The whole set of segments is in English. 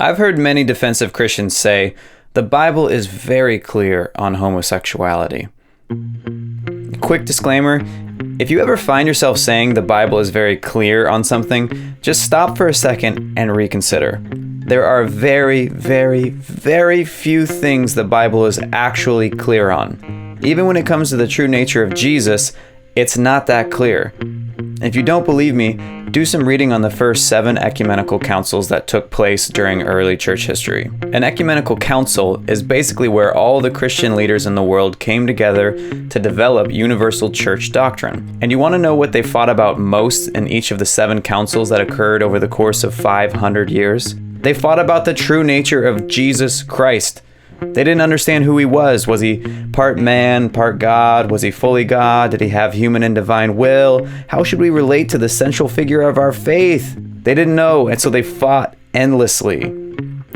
I've heard many defensive Christians say the Bible is very clear on homosexuality. Quick disclaimer, if you ever find yourself saying the Bible is very clear on something, just stop for a second and reconsider. There are very, very, very few things the Bible is actually clear on. Even when it comes to the true nature of Jesus, it's not that clear. If you don't believe me, do some reading on the first 7 ecumenical councils that took place during early church history. An ecumenical council is basically where all the Christian leaders in the world came together to develop universal church doctrine. And you want to know what they fought about most in each of the 7 councils that occurred over the course of 500 years? They fought about the true nature of Jesus Christ. They didn't understand who he was. Was he part man, part God? Was he fully God? Did he have human and divine will? How should we relate to the central figure of our faith? They didn't know, and so they fought endlessly.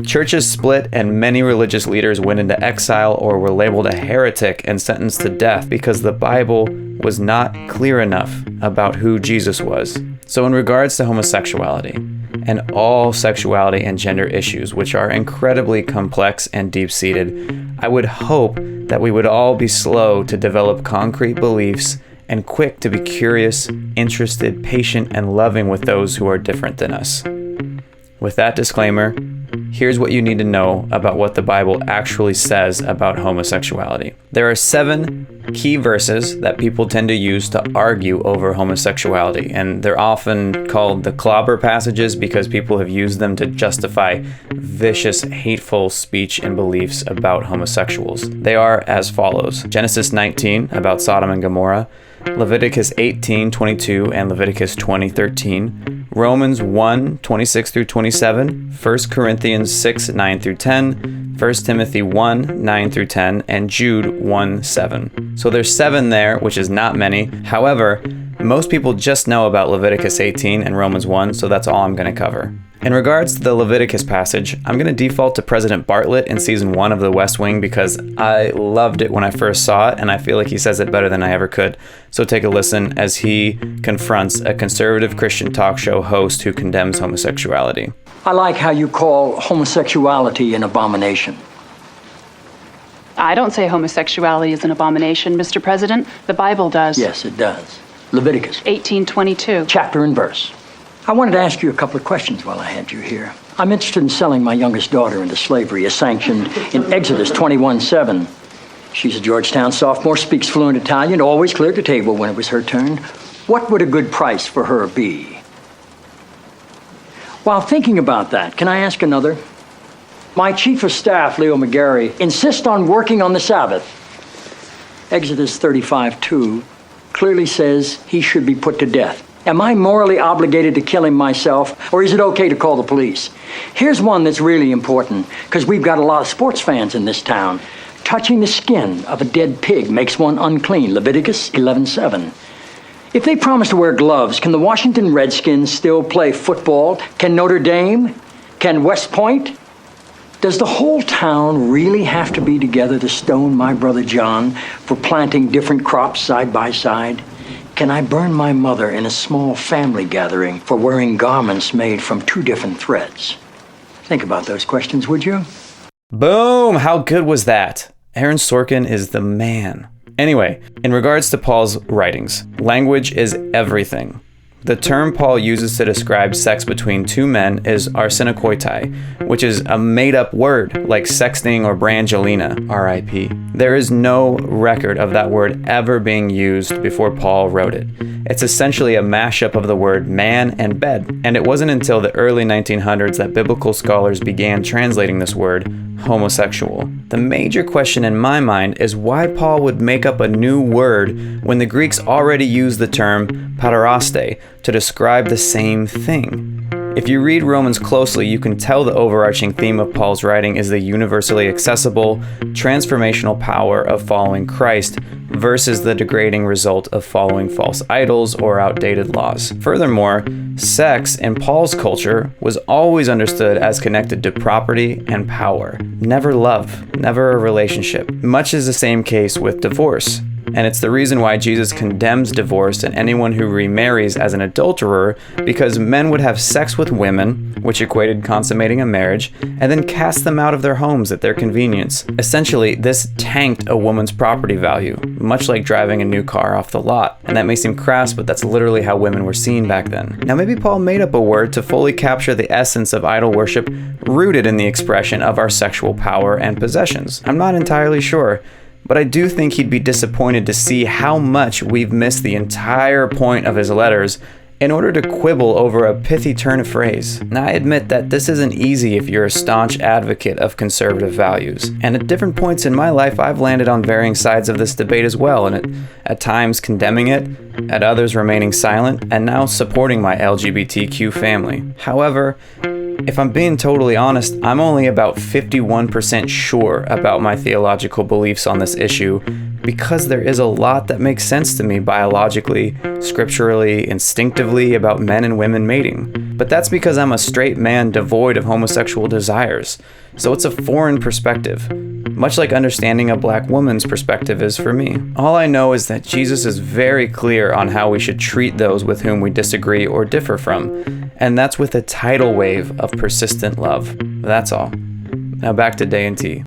Churches split, and many religious leaders went into exile or were labeled a heretic and sentenced to death because the Bible was not clear enough about who Jesus was. So in regards to homosexuality, and all sexuality and gender issues, which are incredibly complex and deep-seated, I would hope that we would all be slow to develop concrete beliefs and quick to be curious, interested, patient, and loving with those who are different than us. With that disclaimer, here's what you need to know about what the Bible actually says about homosexuality. There are 7 key verses that people tend to use to argue over homosexuality, and they're often called the clobber passages because people have used them to justify vicious, hateful speech and beliefs about homosexuals. They are as follows: Genesis 19 about Sodom and Gomorrah, Leviticus 18:22 and Leviticus 20:13, Romans 1:26 through 27, 1 Corinthians 6:9 through 10, 1 Timothy 1:9 through 10, and Jude 1:7. So there's 7 there, which is not many. However, most people just know about Leviticus 18 and Romans 1, so that's all I'm going to cover. In regards to the Leviticus passage, I'm going to default to President Bartlett in season 1 of The West Wing because I loved it when I first saw it, and I feel like he says it better than I ever could. So take a listen as he confronts a conservative Christian talk show host who condemns homosexuality. I like how you call homosexuality an abomination. I don't say homosexuality is an abomination, Mr. President. The Bible does. Yes, it does. Leviticus 18:22. chapter and verse. I wanted to ask you a couple of questions while I had you here. I'm interested in selling my youngest daughter into slavery as sanctioned in Exodus 21:7. She's a Georgetown sophomore, speaks fluent Italian, always cleared the table when it was her turn. What would a good price for her be? While thinking about that, can I ask another? My chief of staff, Leo McGarry, insists on working on the Sabbath. Exodus 35:2 clearly says he should be put to death. Am I morally obligated to kill him myself, or is it okay to call the police? Here's one that's really important, because we've got a lot of sports fans in this town. Touching the skin of a dead pig makes one unclean, Leviticus 11:7. If they promise to wear gloves, can the Washington Redskins still play football? Can Notre Dame? Can West Point? Does the whole town really have to be together to stone my brother John for planting different crops side by side? Can I burn my mother in a small family gathering for wearing garments made from 2 different threads? Think about those questions, would you? Boom! How good was that? Aaron Sorkin is the man. Anyway, in regards to Paul's writings, language is everything. The term Paul uses to describe sex between 2 men is arsenokoitai, which is a made-up word like sexting or Brangelina, R.I.P. There is no record of that word ever being used before Paul wrote it. It's essentially a mashup of the word man and bed, and it wasn't until the early 1900s that biblical scholars began translating this word homosexual. The major question in my mind is why Paul would make up a new word when the Greeks already used the term paideroste to describe the same thing. If you read Romans closely, you can tell the overarching theme of Paul's writing is the universally accessible, transformational power of following Christ versus the degrading result of following false idols or outdated laws. Furthermore, sex in Paul's culture was always understood as connected to property and power, never love, never a relationship. Much is the same case with divorce. And it's the reason why Jesus condemns divorce and anyone who remarries as an adulterer, because men would have sex with women, which equated consummating a marriage, and then cast them out of their homes at their convenience. Essentially, this tanked a woman's property value, much like driving a new car off the lot. And that may seem crass, but that's literally how women were seen back then. Now, maybe Paul made up a word to fully capture the essence of idol worship rooted in the expression of our sexual power and possessions. I'm not entirely sure, but I do think he'd be disappointed to see how much we've missed the entire point of his letters in order to quibble over a pithy turn of phrase. Now, I admit that this isn't easy if you're a staunch advocate of conservative values, and at different points in my life I've landed on varying sides of this debate as well, and at times condemning it, at others remaining silent, and now supporting my LGBTQ family. However, if I'm being totally honest, I'm only about 51% sure about my theological beliefs on this issue, because there is a lot that makes sense to me biologically, scripturally, instinctively about men and women mating. But that's because I'm a straight man devoid of homosexual desires, so it's a foreign perspective, much like understanding a black woman's perspective is for me. All I know is that Jesus is very clear on how we should treat those with whom we disagree or differ from, and that's with a tidal wave of persistent love. That's all. Now back to Day and T.